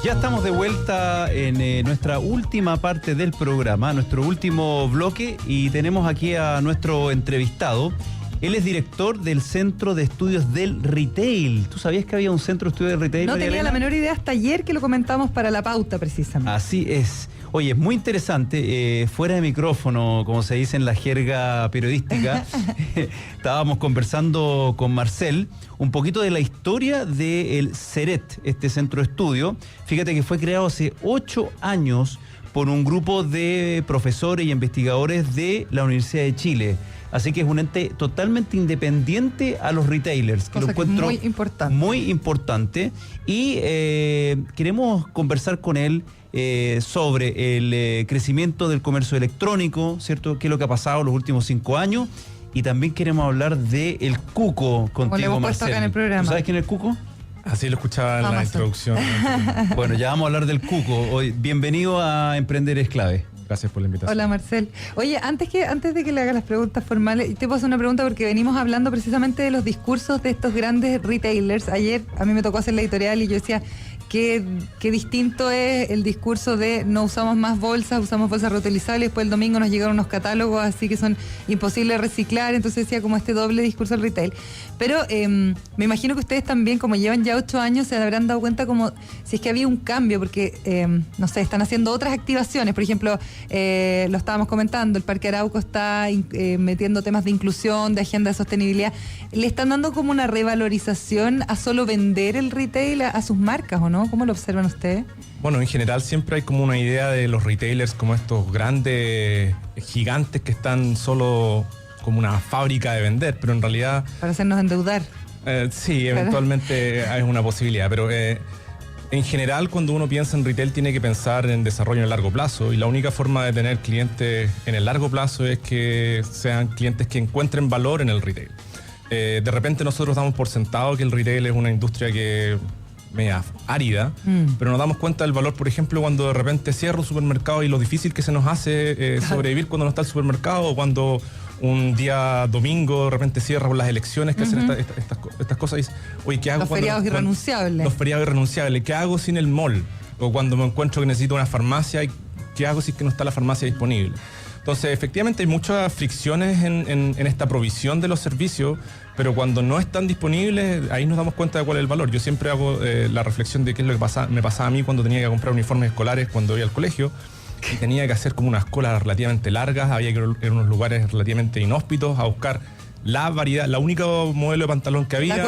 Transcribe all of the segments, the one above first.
Ya estamos de vuelta en nuestra última parte del programa, nuestro último bloque, y tenemos aquí a nuestro entrevistado. Él es director del Centro de Estudios del Retail. ¿Tú sabías que había un Centro de Estudios del Retail? No tenía la menor idea hasta ayer que lo comentamos para la pauta, precisamente. Así es. Oye, es muy interesante, fuera de micrófono, como se dice en la jerga periodística, estábamos conversando con Marcel un poquito de la historia del CERET, este centro de estudio. Fíjate que fue creado hace 8 años por un grupo de profesores y investigadores de la Universidad de Chile. Así que es un ente totalmente independiente a los retailers, que lo encuentro muy importante. Muy importante. Y queremos conversar con él sobre el crecimiento del comercio electrónico, ¿cierto? ¿Qué es lo que ha pasado en los últimos 5 años? Y también queremos hablar del Cuco contigo, como le hemos puesto Marcel. acá en el programa. ¿Tú sabes quién es el Cuco? Así lo escuchaba en la introducción. Bueno, ya vamos a hablar del Cuco. Hoy, bienvenido a Emprender es Clave. Gracias por la invitación. Hola, Marcel. Oye, antes de que le haga las preguntas formales, te puedo hacer una pregunta porque venimos hablando precisamente de los discursos de estos grandes retailers. Ayer a mí me tocó hacer la editorial y yo decía, qué distinto es el discurso de no usamos más bolsas, usamos bolsas reutilizables. Después el domingo nos llegaron unos catálogos así que son imposibles de reciclar. Entonces decía como este doble discurso del retail. Pero me imagino que ustedes también, como llevan ya 8 años, se habrán dado cuenta como si es que había un cambio, porque, no sé, están haciendo otras activaciones. Por ejemplo, lo estábamos comentando, el Parque Arauco está metiendo temas de inclusión, de agenda de sostenibilidad. ¿Le están dando como una revalorización a solo vender el retail a sus marcas o no? ¿Cómo lo observan ustedes? Bueno, en general siempre hay como una idea de los retailers como estos grandes gigantes que están solo como una fábrica de vender, pero en realidad... Para hacernos endeudar. Sí, eventualmente es una posibilidad, pero en general cuando uno piensa en retail tiene que pensar en desarrollo en el largo plazo, y la única forma de tener clientes en el largo plazo es que sean clientes que encuentren valor en el retail. De repente nosotros damos por sentado que el retail es una industria que media árida, pero nos damos cuenta del valor, por ejemplo, cuando de repente cierra un supermercado y lo difícil que se nos hace sobrevivir cuando no está el supermercado, o cuando un día domingo de repente cierra por las elecciones que hacen estas cosas y dices, oye, ¿qué hago? Los feriados irrenunciables. Los feriados irrenunciables. ¿Qué hago sin el mall? O cuando me encuentro que necesito una farmacia, ¿qué hago si es que no está la farmacia disponible? Entonces, efectivamente hay muchas fricciones en esta provisión de los servicios, pero cuando no están disponibles, ahí nos damos cuenta de cuál es el valor. Yo siempre hago la reflexión de qué es lo que me pasaba a mí cuando tenía que comprar uniformes escolares cuando iba al colegio, y tenía que hacer como unas colas relativamente largas, había que ir en unos lugares relativamente inhóspitos a buscar la variedad, la única modelo de pantalón que había. La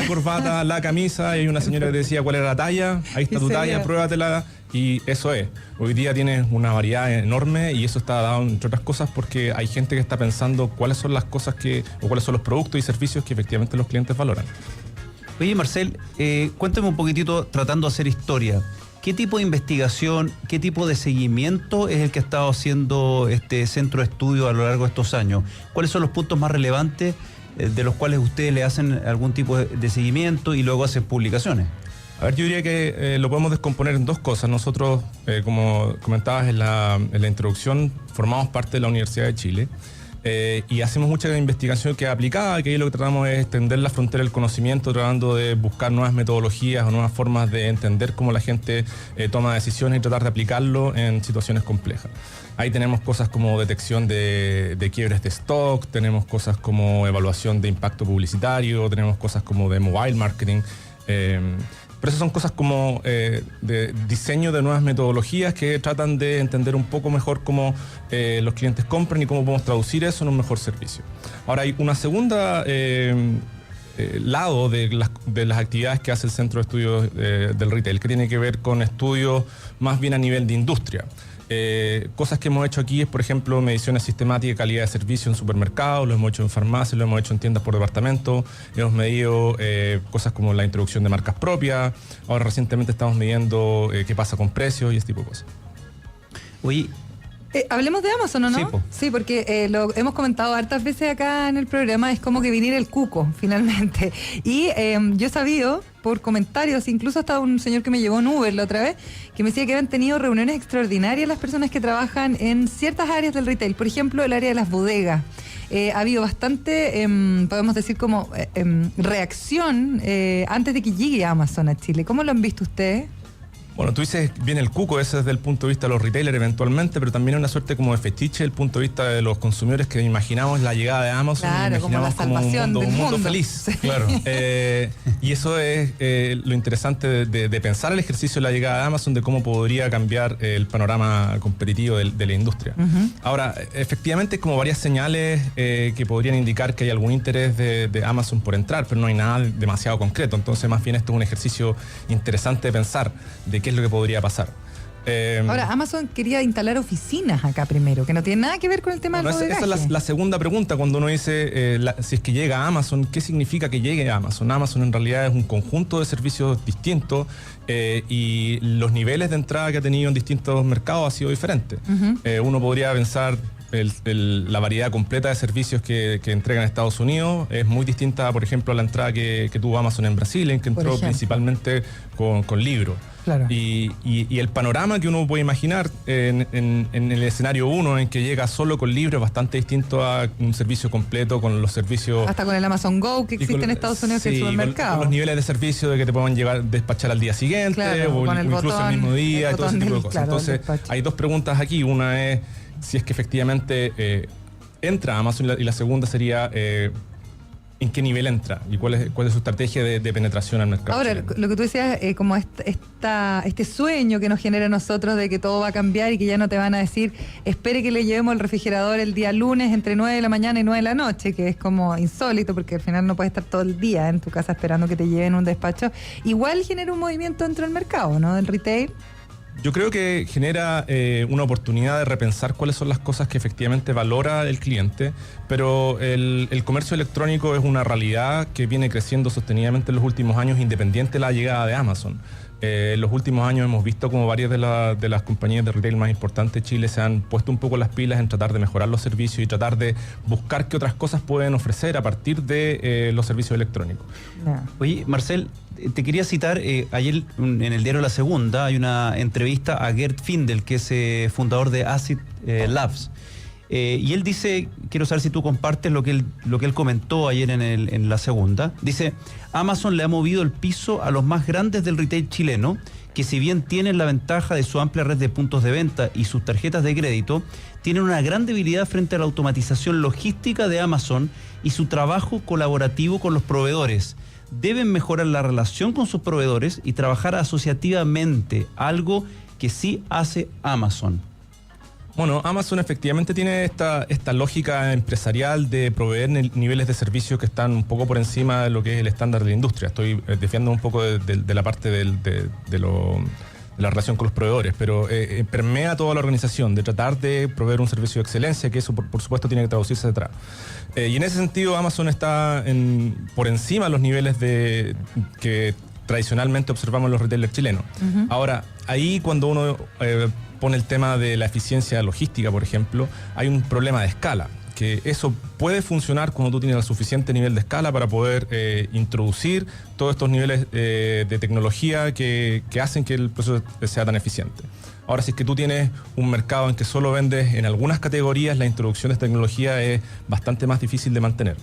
corbata, la camisa, y hay una señora que te decía cuál era la talla, ahí está tu talla, pruébatela, y eso es. Hoy día tienes una variedad enorme, y eso está dado, entre otras cosas, porque hay gente que está pensando cuáles son las cosas o cuáles son los productos y servicios que efectivamente los clientes valoran. Oye, Marcel, cuéntame un poquitito, tratando de hacer historia. ¿Qué tipo de investigación, qué tipo de seguimiento es el que ha estado haciendo este centro de estudio a lo largo de estos años? ¿Cuáles son los puntos más relevantes de los cuales ustedes le hacen algún tipo de seguimiento y luego hacen publicaciones? A ver, yo diría que lo podemos descomponer en dos cosas. Nosotros, como comentabas en la introducción, formamos parte de la Universidad de Chile. Y hacemos mucha investigación que es aplicada, que ahí lo que tratamos es extender la frontera del conocimiento, tratando de buscar nuevas metodologías o nuevas formas de entender cómo la gente toma decisiones y tratar de aplicarlo en situaciones complejas. Ahí tenemos cosas como detección de quiebres de stock, tenemos cosas como evaluación de impacto publicitario, tenemos cosas como de mobile marketing. Pero esas son cosas como de diseño de nuevas metodologías que tratan de entender un poco mejor cómo los clientes compran y cómo podemos traducir eso en un mejor servicio. Ahora hay una segunda lado de las actividades que hace el Centro de Estudios del Retail, que tiene que ver con estudios más bien a nivel de industria. Cosas que hemos hecho aquí es, por ejemplo, mediciones sistemáticas de calidad de servicio en supermercados, lo hemos hecho en farmacias, lo hemos hecho en tiendas por departamento, hemos medido cosas como la introducción de marcas propias, ahora recientemente estamos midiendo qué pasa con precios y ese tipo de cosas. Oye, hablemos de Amazon, ¿o no? Sí, porque lo hemos comentado hartas veces acá en el programa, es como que viniera el cuco, finalmente. Y yo he sabido, por comentarios, incluso hasta un señor que me llevó en Uber la otra vez, que me decía que habían tenido reuniones extraordinarias las personas que trabajan en ciertas áreas del retail, por ejemplo, el área de las bodegas. Ha habido bastante, podemos decir como reacción antes de que llegue Amazon a Chile. ¿Cómo lo han visto ustedes? Bueno, tú dices bien el cuco, ese desde el punto de vista de los retailers eventualmente, pero también es una suerte como de fetiche desde el punto de vista de los consumidores que imaginamos la llegada de Amazon, claro, como la salvación un del mundo mundo. feliz. Sí. Claro. Y eso es lo interesante de pensar el ejercicio de la llegada de Amazon, de cómo podría cambiar el panorama competitivo de la industria. Ahora, efectivamente, hay como varias señales que podrían indicar que hay algún interés de Amazon por entrar, pero no hay nada demasiado concreto. Entonces, más bien esto es un ejercicio interesante de pensar de qué es lo que podría pasar. Ahora, Amazon quería instalar oficinas acá primero, que no tiene nada que ver con el tema del bodegaje. Esa es la segunda pregunta cuando uno dice si es que llega a Amazon, ¿qué significa que llegue a Amazon? Amazon en realidad es un conjunto de servicios distintos y los niveles de entrada que ha tenido en distintos mercados ha sido diferente. Uno podría pensar la variedad completa de servicios que entregan Estados Unidos es muy distinta, por ejemplo, a la entrada que tuvo Amazon en Brasil, en que entró principalmente con libros. Claro. Y el panorama que uno puede imaginar en el escenario 1, en que llega solo con libros, es bastante distinto a un servicio completo con los servicios... Hasta con el Amazon Go que existe en Estados Unidos, que es el supermercado. Con los niveles de servicio de que te puedan despachar al día siguiente, claro, o incluso el mismo día, y todo ese tipo de cosas. Claro, entonces, hay dos preguntas aquí. Una es si es que efectivamente entra Amazon, y la segunda sería... ¿en qué nivel entra? ¿Y cuál es su estrategia de penetración al mercado? Ahora, chileno? lo que tú decías, como este sueño que nos genera a nosotros de que todo va a cambiar y que ya no te van a decir, espere que le llevemos el refrigerador el día lunes entre 9 de la mañana y 9 de la noche, que es como insólito porque al final no puedes estar todo el día en tu casa esperando que te lleven un despacho. Igual genera un movimiento dentro del mercado, ¿no? Del retail. Yo creo que genera una oportunidad de repensar cuáles son las cosas que efectivamente valora el cliente, pero el comercio electrónico es una realidad que viene creciendo sostenidamente en los últimos años, independiente de la llegada de Amazon. En los últimos años hemos visto como varias de las compañías de retail más importantes de Chile se han puesto un poco las pilas en tratar de mejorar los servicios y tratar de buscar qué otras cosas pueden ofrecer a partir de los servicios electrónicos. Oye, Marcel, te quería citar, ayer en el diario La Segunda hay una entrevista a Gerd Findel, que es fundador de Acid Labs. Y él dice, quiero saber si tú compartes lo que él comentó ayer en La Segunda. Dice, Amazon le ha movido el piso a los más grandes del retail chileno, que si bien tienen la ventaja de su amplia red de puntos de venta y sus tarjetas de crédito, tienen una gran debilidad frente a la automatización logística de Amazon y su trabajo colaborativo con los proveedores. Deben mejorar la relación con sus proveedores y trabajar asociativamente, algo que sí hace Amazon. Bueno, Amazon efectivamente tiene esta lógica empresarial de proveer niveles de servicios que están un poco por encima de lo que es el estándar de la industria. Estoy desviando un poco de la parte de la relación con los proveedores, pero permea toda la organización de tratar de proveer un servicio de excelencia, que eso por supuesto tiene que traducirse detrás. Y en ese sentido Amazon está por encima de los niveles que tradicionalmente observamos en los retailers chilenos. Ahora, ahí cuando uno pone el tema de la eficiencia logística, por ejemplo, hay un problema de escala, que eso puede funcionar cuando tú tienes el suficiente nivel de escala para poder introducir todos estos niveles de tecnología que hacen que el proceso sea tan eficiente. Ahora, si es que tú tienes un mercado en que solo vendes en algunas categorías, la introducción de esta tecnología es bastante más difícil de mantener.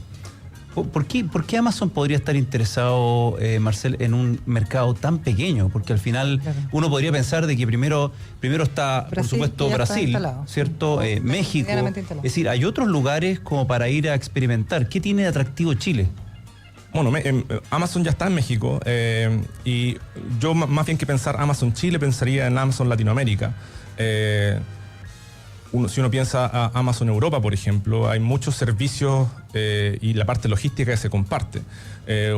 ¿Por qué Amazon podría estar interesado, Marcel, en un mercado tan pequeño? Porque al final uno podría pensar de que primero está, Brasil, por supuesto, Brasil, ¿cierto? México. Es decir, hay otros lugares como para ir a experimentar. ¿Qué tiene de atractivo Chile? Bueno, Amazon ya está en México y yo más bien que pensar Amazon Chile, pensaría en Amazon Latinoamérica. Si uno piensa a Amazon Europa, por ejemplo, hay muchos servicios y la parte logística que se comparte.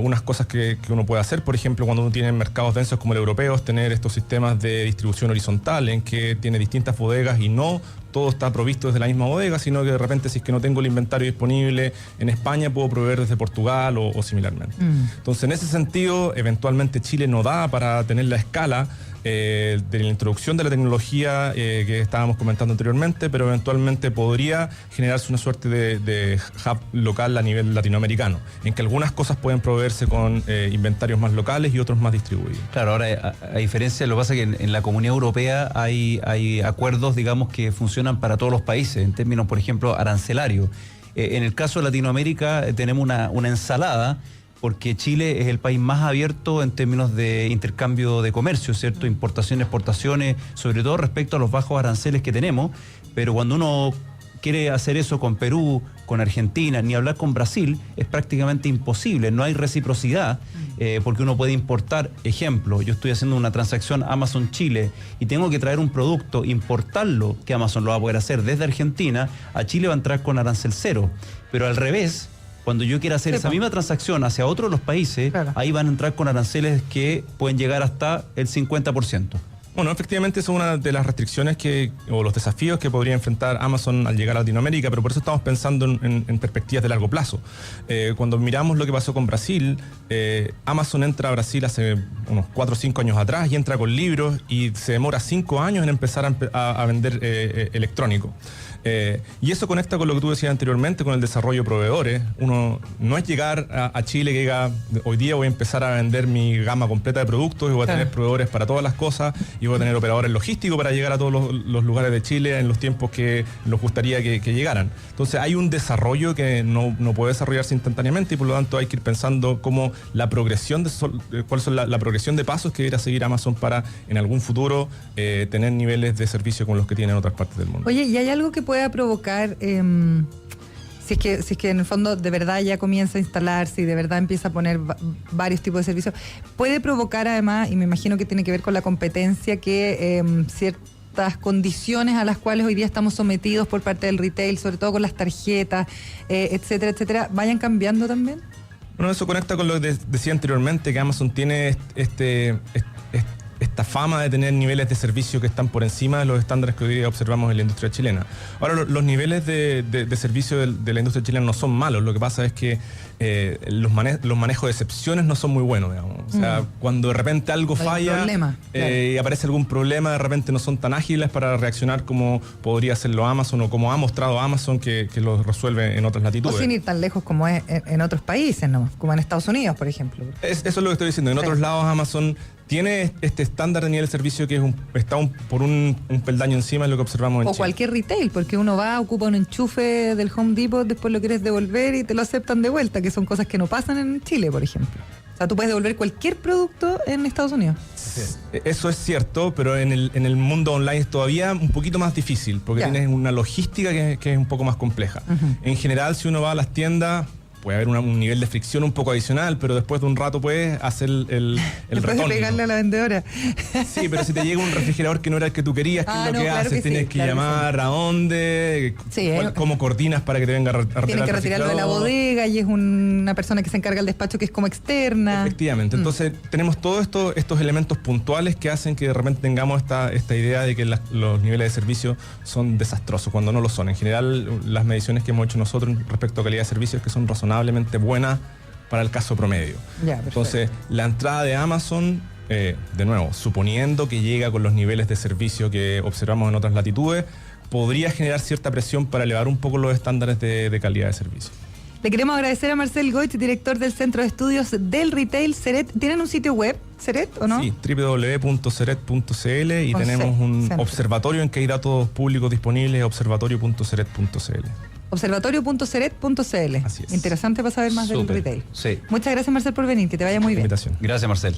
Unas cosas que uno puede hacer, por ejemplo, cuando uno tiene mercados densos como el europeo, es tener estos sistemas de distribución horizontal en que tiene distintas bodegas y no todo está provisto desde la misma bodega, sino que de repente, si es que no tengo el inventario disponible en España, puedo proveer desde Portugal o similarmente. Entonces, en ese sentido, eventualmente Chile no da para tener la escala de la introducción de la tecnología que estábamos comentando anteriormente, pero eventualmente podría generarse una suerte de hub local a nivel latinoamericano, en que algunas cosas pueden proveerse con inventarios más locales y otros más distribuidos. Claro, ahora a diferencia, lo que pasa es que en la Comunidad Europea hay acuerdos, digamos, que funcionan para todos los países, en términos, por ejemplo, arancelarios. En el caso de Latinoamérica tenemos una ensalada porque Chile es el país más abierto en términos de intercambio de comercio, ¿cierto? Importaciones, exportaciones, sobre todo respecto a los bajos aranceles que tenemos, pero cuando uno quiere hacer eso con Perú, con Argentina, ni hablar con Brasil, es prácticamente imposible, no hay reciprocidad, porque uno puede importar, ejemplo, yo estoy haciendo una transacción Amazon Chile y tengo que traer un producto, importarlo, que Amazon lo va a poder hacer desde Argentina, a Chile va a entrar con arancel cero, pero al revés, cuando yo quiera hacer esa misma transacción hacia otro de los países, claro, ahí van a entrar con aranceles que pueden llegar hasta el 50%. Bueno, efectivamente eso es una de las restricciones o los desafíos que podría enfrentar Amazon al llegar a Latinoamérica, pero por eso estamos pensando en perspectivas de largo plazo. Cuando miramos lo que pasó con Brasil, Amazon entra a Brasil hace unos 4 o 5 años atrás y entra con libros y se demora 5 años en empezar a vender electrónico. Y eso conecta con lo que tú decías anteriormente, con el desarrollo de proveedores. Uno no es llegar a Chile que diga, hoy día voy a empezar a vender mi gama completa de productos y voy a tener proveedores para todas las cosas y voy a tener operadores logísticos para llegar a todos los lugares de Chile en los tiempos que nos gustaría que llegaran. Entonces hay un desarrollo que no puede desarrollarse instantáneamente y por lo tanto hay que ir pensando cómo la progresión cuál es la progresión de pasos que debería seguir Amazon para en algún futuro tener niveles de servicio con los que tienen otras partes del mundo. Oye, ¿y hay algo que pueda provocar, si es que en el fondo de verdad ya comienza a instalarse y de verdad empieza a poner varios tipos de servicios, puede provocar además, y me imagino que tiene que ver con la competencia, que ciertas condiciones a las cuales hoy día estamos sometidos por parte del retail, sobre todo con las tarjetas, etcétera, etcétera, vayan cambiando también? Bueno, eso conecta con lo que decía anteriormente, que Amazon tiene esta fama de tener niveles de servicio que están por encima de los estándares que hoy día observamos en la industria chilena. Ahora, los niveles de servicio de la industria chilena no son malos, lo que pasa es que los manejos de excepciones no son muy buenos, digamos. O sea, cuando de repente algo falla y aparece algún problema, de repente no son tan ágiles para reaccionar como podría hacerlo Amazon o como ha mostrado Amazon que lo resuelve en otras latitudes. O sin ir tan lejos como es en otros países, ¿no? Como en Estados Unidos, por ejemplo. Eso es lo que estoy diciendo. En otros lados Amazon tiene este estándar de nivel de servicio que está por un peldaño encima de lo que observamos en Chile. O cualquier retail, porque uno va, ocupa un enchufe del Home Depot, después lo quieres devolver y te lo aceptan de vuelta, que son cosas que no pasan en Chile, por ejemplo. O sea, tú puedes devolver cualquier producto en Estados Unidos. Sí. Eso es cierto, pero en el mundo online es todavía un poquito más difícil, porque tienes una logística que es un poco más compleja. En general, si uno va a las tiendas, puede haber un nivel de fricción un poco adicional, pero después de un rato puedes hacer el retorno. Puedes pegarle a la vendedora. Sí, pero si te llega un refrigerador que no era el que tú querías, ¿qué es lo que haces? Tienes que llamar a dónde, cómo coordinas para que te venga a retirar. Tienes que retirarlo de la bodega y es una persona que se encarga del despacho que es como externa. Efectivamente, entonces tenemos todos estos elementos puntuales que hacen que de repente tengamos esta idea de que los niveles de servicio son desastrosos, cuando no lo son. En general, las mediciones que hemos hecho nosotros respecto a calidad de servicio es que son razonablemente buena para el caso promedio. Entonces, la entrada de Amazon, de nuevo, suponiendo que llega con los niveles de servicio que observamos en otras latitudes, podría generar cierta presión para elevar un poco los estándares de calidad de servicio. Le queremos agradecer a Marcel Goich, director del Centro de Estudios del Retail, Ceret. ¿Tienen un sitio web, Ceret, o no? Sí, www.ceret.cl y tenemos un observatorio en que hay datos públicos disponibles, observatorio.ceret.cl. Observatorio.ceret.cl. Así es. Interesante para saber más del retail. Sí. Muchas gracias, Marcel, por venir. Que te vaya muy bien. Invitación. Gracias, Marcel.